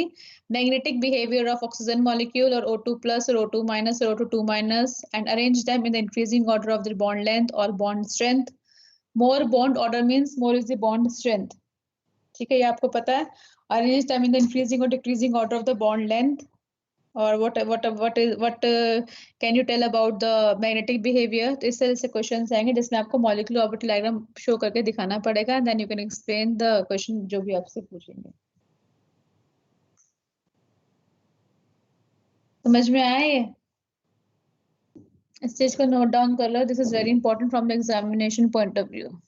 magnetic behaviour of oxygen molecule और O2 प्लस और O2 माइनस और O2 2 minus and arrange them in the increasing order of the bond length और bond strength. More bond order means more is the bond strength. ठीक है, ये आपको पता है। Arrange them in the increasing और decreasing order of the bond length, और what can you tell about the magnetic behavior। तो इस तरह से क्वेश्चंस आएंगे जिसमें आपको मॉलिक्यूलर ऑर्बिटल डायग्राम शो करके दिखाना पड़ेगा, then you can explain the question जो भी आपसे पूछेंगे। समझ में आया ये? इस चीज को नोट डाउन कर लो, this is very important from the examination point of view.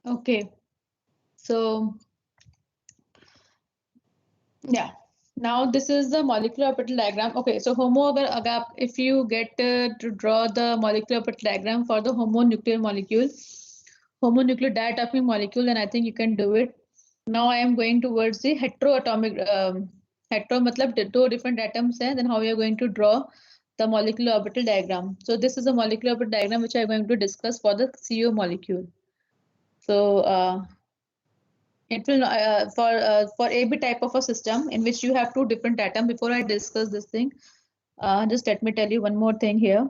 Okay, so yeah, now this is the molecular orbital diagram. Okay, so अगर आप if you get to draw the molecular orbital diagram for the homonuclear molecule, homonuclear diatomic molecule, then I think you can do it. Now I am going towards the heteroatomic. Hetero मतलब two different atoms हैं. Then how we are going to draw the molecular orbital diagram. So this is a molecular orbital diagram which I am going to discuss for the CO molecule. So it will for AB type of a system in which you have two different atoms. Before I discuss this thing, just let me tell you one more thing here.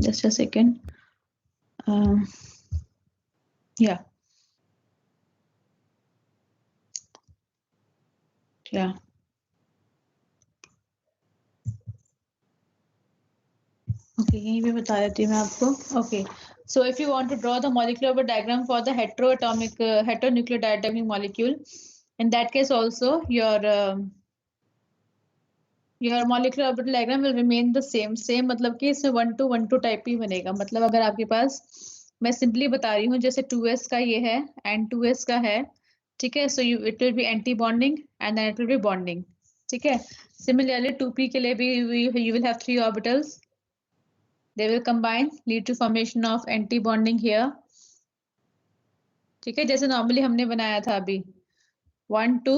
Just a second. Yeah. Yeah. Okay, यहीं पे बता देती हूँ मैं आपको. Okay, so if you want to draw the molecular orbital diagram for the heteronuclear diatomic molecule, in that case also your molecular orbital diagram will remain the same. मतलब कि इसमें 1 to 1 2 टाइप ही बनेगा. मतलब अगर आपके पास, मैं सिंपली बता रही हूँ, जैसे 2s का ये है and 2s का है, ठीक है. So it will be anti bonding and then it will be bonding, ठीक है. Similarly 2p के लिए भी you will have 3 orbitals. They will combine, lead to formation of anti-bonding here. ठीक है, जैसे नॉर्मली हमने बनाया था अभी 1 2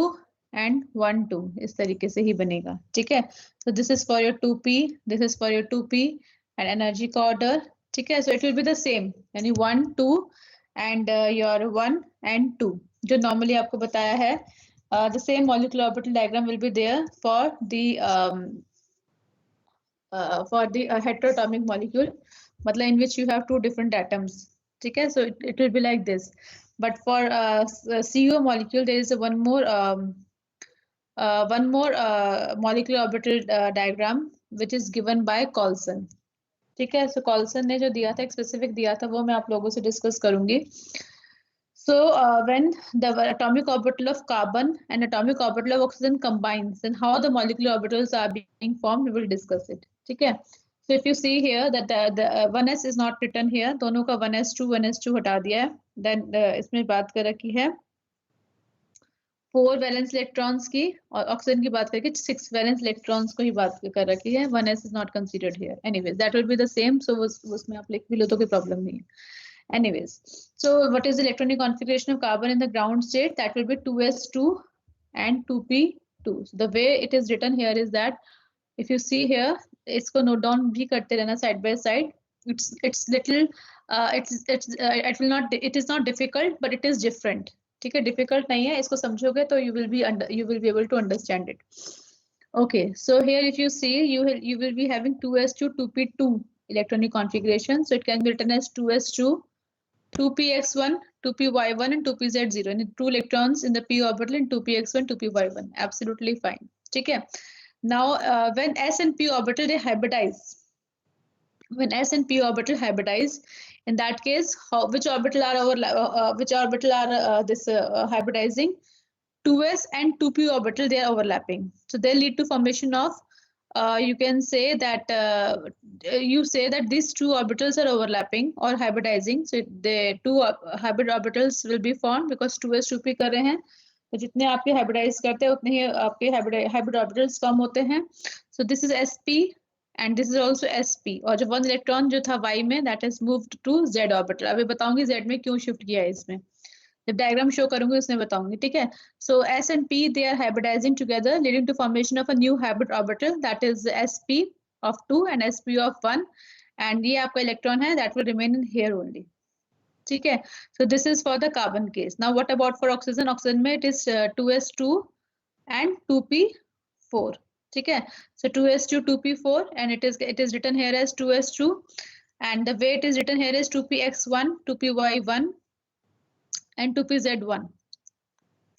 and 1 2 इस तरीके से ही बनेगा. ठीक है. So this is for your 2p, this is for your 2p and energy का order. ठीक है. So it will be the same, यानी 1 2 and your 1 and 2 जो नॉर्मली आपको बताया है. The same molecular orbital diagram will be there for the heteroatomic molecule, मतलब in which you have two different atoms. ठीक है, so it will be like this. But for CO molecule, there is one more molecular orbital diagram which is given by Colson. ठीक है, so Colson ने जो दिया था, एक specific दिया था, वो मैं आप लोगों से discuss करूंगी. So when the atomic orbital of carbon and atomic orbital of oxygen combines, then how the molecular orbitals are being formed, we will discuss it. ठीक है. So if you see here that the 1s is not written here, दोनों का 1s2 हटा दिया है. Then इसमें बात कर रखी है 4 वैलेंस इलेक्ट्रॉन्स की, और ऑक्सीजन की बात करके 6 वैलेंस इलेक्ट्रॉन्स को ही बात कर रखी है. 1s is not considered here. Anyways, that will be the same. So उसमें आप लिख भी लो तो कोई प्रॉब्लम नहीं है. Anyways, so what is the electronic configuration of carbon in the ground state? That will be 2s2 and 2p2. So the way it is written here is that if you see here, इसको note down भी करते रहना side by side. It's little it is not difficult, but it is different. ठीक है, difficult नहीं है, इसको समझोगे तो you will be able to understand it. Okay, so here if you see, you will be having 2s2 2p2 electronic configuration. So it can be written as 2s2 2px1 2py1 and 2pz0, and 2 electrons in the p orbital and 2px1 2py1. Absolutely fine. ठीक है. Now when s and p orbital they hybridize, in that case, which orbital are hybridizing? 2s and 2p orbital, they are overlapping, so they lead to formation of you can say that these two orbitals are overlapping or hybridizing. So the two hybrid orbitals will be formed because 2s 2p कर रहे हैं, तो जितने आपके hybridize करते हैं उतने ही आपके hybrid orbitals कम होते हैं. So this is sp and this is also sp, और जो 1 इलेक्ट्रॉन जो था y में, that has moved to z orbital. अभी बताऊंगी z में क्यों शिफ्ट किया है इसमें, जब डायग्राम शो करूंगी उसमें बताऊंगी. ठीक है. So s and p they are hybridizing together, leading to formation of a new hybrid orbital, that is sp of 2 and sp of 1, and ये आपका इलेक्ट्रॉन है, that will remain in here only. ठीक है. So this is for the carbon case. Now what about for oxygen? Oxygen में it is 2s2 and 2p4. ठीक है. So 2s2 2p4 and it is written here as 2s2, and the way it is written here is 2px1 2py1 and 2pz1.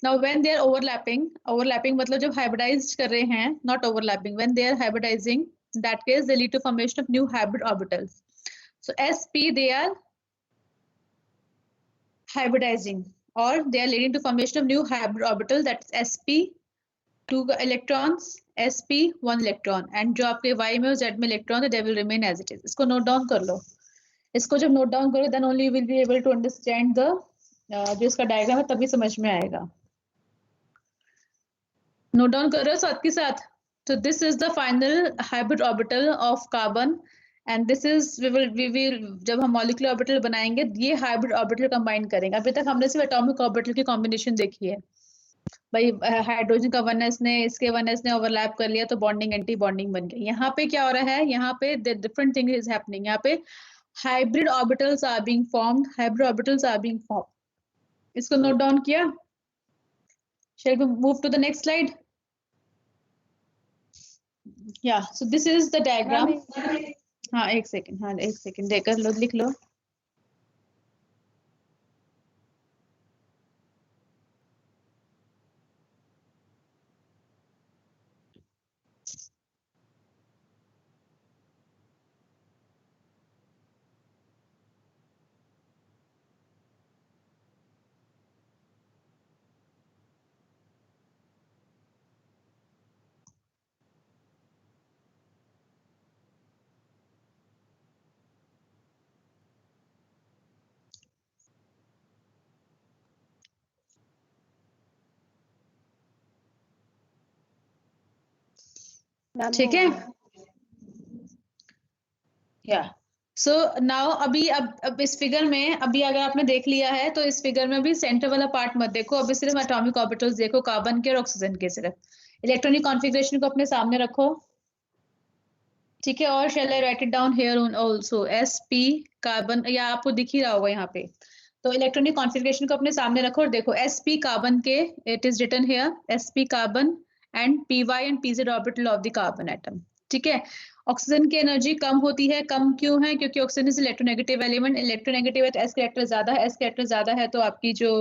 Now when they are overlapping मतलब जब hybridized कर रहे हैं, not overlapping, when they are hybridizing, in that case they lead to formation of new hybrid orbitals. So sp they are hybridizing, or they are leading to formation of new hybrid orbital, that is sp 2 electrons, sp 1 electron, and जो आपके y में और z में electron है, they will remain as it is. इसको note down कर लो. इसको जब note down करो, then only you will be able to understand the जो इसका डायग्राम है, तभी समझ में आएगा. नोट डाउन कर रहे हो साथ के साथ. So this is the final hybrid orbital of carbon, and this is we will जब हम molecular orbital बनाएंगे, ये hybrid orbital combine करेंगे. अभी तक हमने सिर्फ atomic orbital की combination देखी है. भाई हाइड्रोजन का 1s ने इसके 1s ने ओवरलैप कर लिया तो बॉन्डिंग एंटी बॉन्डिंग बन गई. यहाँ पे क्या हो रहा है, यहाँ पे डिफरेंट थिंग इज हैपनिंग. यहाँ पे hybrid orbitals are being formed. इसको नोट डाउन किया. Shall we move to the next slide? Yeah, so this is the diagram. हाँ एक सेकेंड देकर लो, लिख लो. ठीक है. या सो नाउ अभी अब इस फिगर में अभी अगर आपने देख लिया है तो इस फिगर में अभी सेंटर वाला पार्ट मत देखो, अभी सिर्फ एटॉमिक ऑर्बिटल्स देखो, कार्बन के और ऑक्सीजन के सिर्फ. इलेक्ट्रॉनिक कॉन्फ़िगरेशन को अपने सामने रखो. ठीक है. और shall I write it down here also sp carbon, या आपको दिख ही रहा होगा यहाँ पे. तो इलेक्ट्रॉनिक कॉन्फ़िगरेशन को अपने सामने रखो और देखो sp कार्बन के, it is written here sp carbon and py and pz orbital of the carbon atom. ठीक है. ऑक्सीजन की एनर्जी कम होती है। कम क्यों है? क्योंकि oxygen is electronegative element. Electronegative है तो एस कैरेक्टर ज्यादा है, एस कैरेक्टर ज्यादा है तो आपकी जो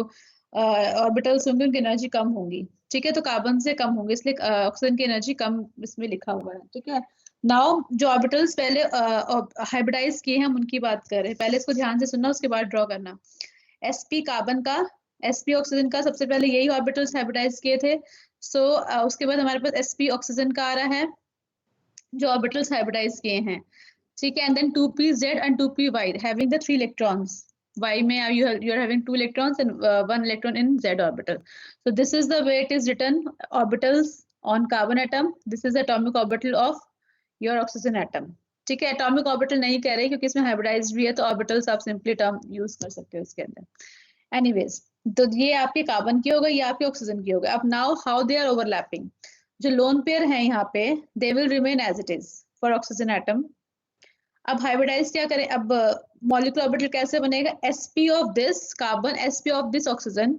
ऑर्बिटल्स होंगे उनकी एनर्जी कम होंगी। ठीक है, तो कार्बन से कम होंगे, इसलिए ऑक्सीजन की एनर्जी कम इसमें लिखा हुआ है। ठीक है, नाउ जो ऑर्बिटल्स पहले हाइब्रिडाइज किए हैं हम उनकी बात कर रहे हैं। पहले इसको ध्यान से सुनना, उसके बाद ड्रॉ करना। sp कार्बन का, sp ऑक्सीजन का, सबसे पहले यही ऑर्बिटल्स हाइब्रिडाइज किए थे। सो उसके बाद हमारे पास sp ऑक्सीजन का आ रहा है जो ऑर्बिटल्स हाइब्रिडाइज किए हैं। ठीक है, and then 2pz and 2py having the 3 electrons. Y में you are having 2 electrons and 1 electron in z orbital. So this is the way it is written, orbitals on carbon atom. This is the atomic orbital of your oxygen atom. ठीक है, atomic orbital नहीं कह रहे क्योंकि इसमें hybridised भी है, तो ऑर्बिटल्स आप सिंपली टर्म यूज कर सकते हो इसके अंदर। एनीवेज, तो ये आपके कार्बन की हो गई, ये आपके ऑक्सीजन की हो गई। अब now how they are overlapping. जो लोन पेयर है यहाँ पे, they will remain as it is for oxygen atom. अब हाइब्रिडाइज क्या करें? अब मॉलिक्यूलर ऑर्बिटल कैसे बनेगा? sp of this carbon, sp of this oxygen,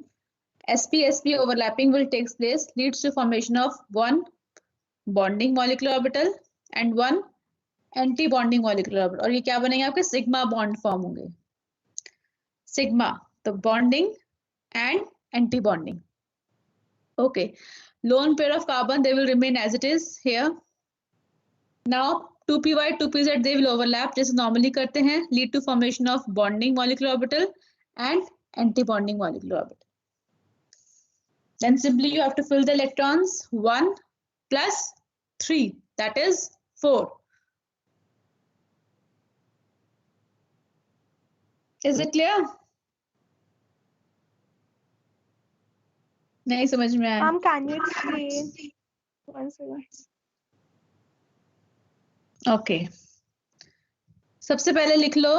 sp overlapping will takes place, leads to formation of one bonding molecular orbital and one anti bonding molecular orbital. और ये क्या बनेंगे? आपके सिग्मा बॉन्ड फॉर्म होंगे। Sigma, तो bonding and anti bonding. Okay, lone pair of carbon they will remain as it is here. Now 2py 2pz they will overlap जैसे normally करते हैं, lead to formation of bonding molecular orbital and anti-bonding molecular orbital. Then simply you have to fill the electrons 1 plus 3, that is 4. Is it clear? नहीं समझ में आया? can you explain once again? Okay, सबसे पहले लिख लो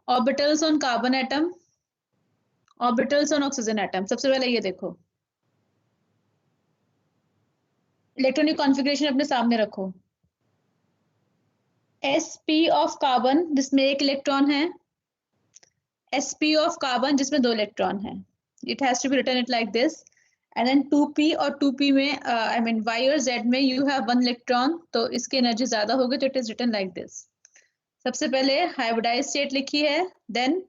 orbitals on carbon atom, orbitals on oxygen atom. सबसे पहले ये देखो, इलेक्ट्रॉनिक कॉन्फ़िगरेशन अपने सामने रखो। sp ऑफ कार्बन जिसमें 1 इलेक्ट्रॉन है, sp ऑफ कार्बन जिसमें 2 इलेक्ट्रॉन है। It has to be written it like this. And then 2p और 2p में आई मीन y और z में यू हैव 1 इलेक्ट्रॉन, तो इसकी एनर्जी ज्यादा होगी, तो it is written like this. सबसे पहले हाइब्रिडाइज स्टेट लिखी है, then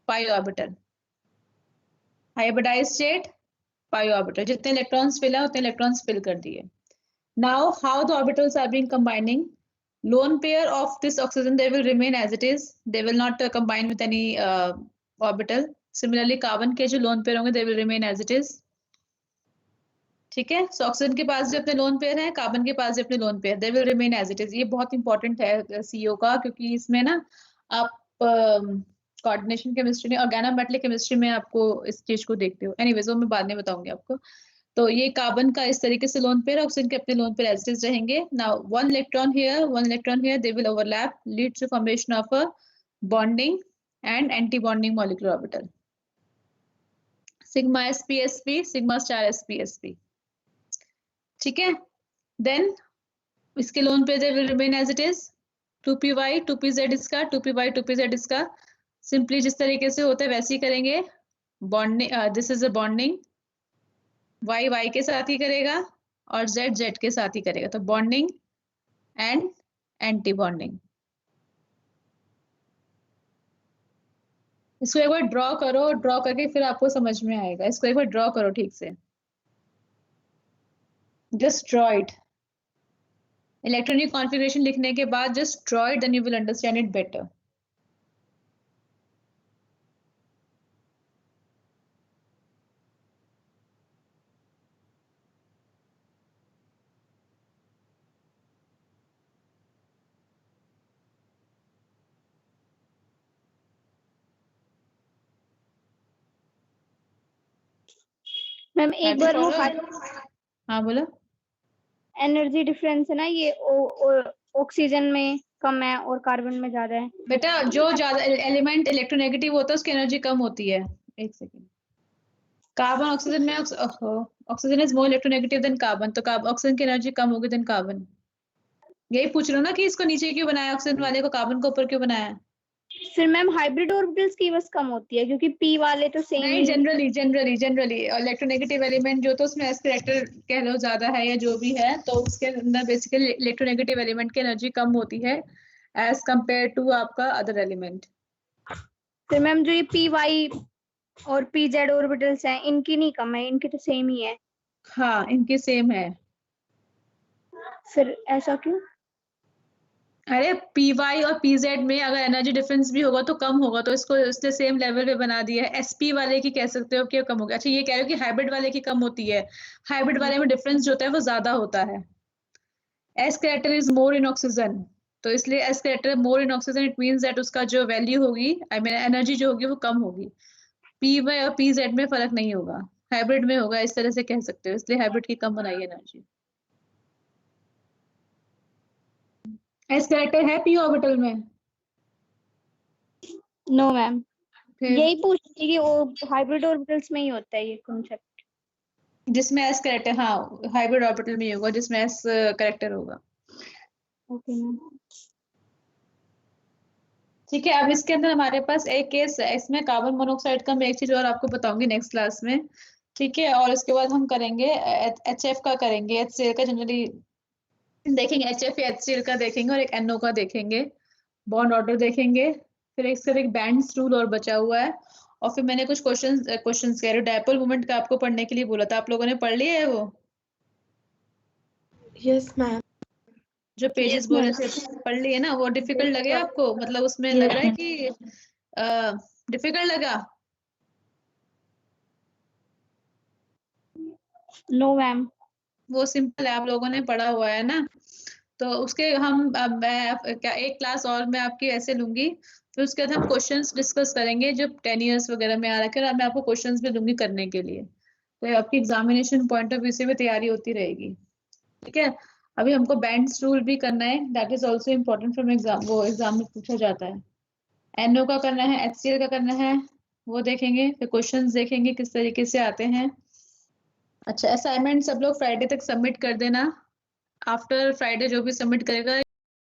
pi orbital, hybridize state, pi orbital. जितने इलेक्ट्रॉन्स फिल है उतने इलेक्ट्रॉन्स फिल कर दिए। Now how the orbitals are being combining. Lone pair of this oxygen they will remain as it is, they will not combine with any orbital. Similarly carbon के जो lone pair होंगे they will remain as it is. ठीक है, so oxygen के पास जो अपने lone pair है, कार्बन के पास जो अपने lone pair, they will remain as it is. ये बहुत इंपॉर्टेंट है सीओ का, क्योंकि इसमें ना आप कोऑर्डिनेशन केमिस्ट्री में, ऑर्गेनोमेटेलिक केमिस्ट्री में आपको इस चीज को देखते हो। एनीवेज वो मैं बाद में बताऊंगी आपको। तो ये कार्बन का इस तरीके से लोन पेयर, ऑक्सीजन के अपने lone pair as it is रहेंगे। Now 1 electron here, 1 electron here, they will overlap, leads to formation of a bonding and anti bonding molecular orbital. Sigma sp sp, sigma star sp sp। ठीक है, then इसके lone pair they will remain as it is. 2py 2pz इसका, 2py 2pz इसका। Simply जिस तरीके से होता है वैसे ही करेंगे। Bonding, this is a bonding, y y के साथ ही करेगा और z z के साथ ही करेगा, तो बॉन्डिंग एंड एंटी बॉन्डिंग। इसको एक बार ड्रॉ करो, ड्रॉ करके फिर आपको समझ में आएगा। इसको एक बार ड्रॉ करो ठीक से, just draw it. Electronic configuration लिखने के बाद just draw it, then you will understand it better. Ma'am एक बार वो हाँ बोलो। एनर्जी डिफरेंस है ना, ये ऑक्सीजन में कम है और कार्बन में ज्यादा है। बेटा जो ज्यादा एलिमेंट इलेक्ट्रोनेगेटिव होता है उसकी एनर्जी कम होती है। एक सेकेंड, कार्बन ऑक्सीजन में, oxygen is more electronegative than carbon, तो ऑक्सीजन की एनर्जी कम होगी देन कार्बन। यही पूछ रहा हूँ ना कि इसको नीचे क्यों बनाया, ऑक्सीजन वाले को कार्बन को ऊपर क्यों बनाया। फिर मैम हाइब्रिड ऑर्बिटल्स की बस कम होती है क्योंकि p वाले तो सेम नहीं, जनरली इलेक्ट्रोनेगेटिव एलिमेंट जो तो उसमें एस कैरेक्टर कह लो ज्यादा है या जो भी है, तो उसके अंदर बेसिकली इलेक्ट्रोनेगेटिव एलिमेंट की एनर्जी कम होती है एज कंपेयर टू आपका अदर एलिमेंट। फिर मैम जो ये py और pz ऑर्बिटल्स हैं इनकी नहीं कम है, इनकी तो सेम ही है। हाँ, इनकी सेम है। फिर ऐसा क्यों? अरे py और pz में अगर एनर्जी डिफरेंस भी होगा तो कम होगा, तो इसको इसने सेम लेवल पे बना दिया है। sp वाले की कह सकते हो कि कम होगा। अच्छा, ये कह रहे हो कि हाइब्रिड वाले की कम होती है। हाइब्रिड वाले में डिफरेंस जो होता है वो ज्यादा होता है। s character is more in oxygen, तो इसलिए s character more in oxygen, it means that उसका जो वैल्यू होगी, आई मीन एनर्जी जो होगी वो कम होगी। py और pz में फर्क नहीं होगा, हाइब्रिड में होगा, इस तरह से कह सकते हो, इसलिए हाइब्रिड की कम बनाई एनर्जी। s कैरेक्टर है p ऑर्बिटल में? नो मैम, फिर यही पूछ रही थी कि वो हाइब्रिड ऑर्बिटल्स में ही होता है ये कॉन्सेप्ट। जिसमें s कैरेक्टर, हाँ हाइब्रिड ऑर्बिटल में ही होगा जिसमें s कैरेक्टर होगा। Okay ma'am. ठीक है, अब इसके अंदर हमारे पास एक केस है, इसमें कार्बन मोनोऑक्साइड का मैं एक चीज और आपको बताऊंगी नेक्स्ट क्लास में। ठीक है, और इसके बाद हम करेंगे HF का, करेंगे HCl का, जनरली देखेंगे HF या HCl का देखेंगे, और एक NO का देखेंगे, बॉन्ड ऑर्डर देखेंगे, फिर एक बैंड्स रूल और बचा हुआ है, और फिर मैंने कुछ क्वेश्चंस कह रहे डायपोल मोमेंट का आपको पढ़ने के लिए बोला था, आप लोगों ने पढ़ लिया है वो यस मैम। जो पेजेस Yes, बोले ma'am. थे, पढ़ लिए ना? वो डिफिकल्ट लगे आपको? मतलब उसमें लग रहा है कि डिफिकल्ट लगा? No ma'am. वो सिंपल है, आप लोगों ने पढ़ा हुआ है ना। तो उसके हम एक क्लास और मैं आपकी ऐसे लूंगी, फिर उसके बाद हम क्वेश्चंस डिस्कस करेंगे जो 10 इयर्स वगैरह में आ रखे हैं, और मैं आपको क्वेश्चंस भी दूंगी करने के लिए, तो आपकी एग्जामिनेशन पॉइंट ऑफ व्यू से भी तैयारी होती रहेगी। ठीक है, अभी हमको बैंड्स रूल भी करना है, that is also important from exam, वो एग्जाम में पूछा जाता है। NO का करना है, HCl का करना है, वो देखेंगे, फिर क्वेश्चंस देखेंगे किस तरीके से आते हैं। अच्छा, असाइनमेंट सब लोग फ्राइडे तक सबमिट कर देना। आफ्टर फ्राइडे जो भी सबमिट करेगा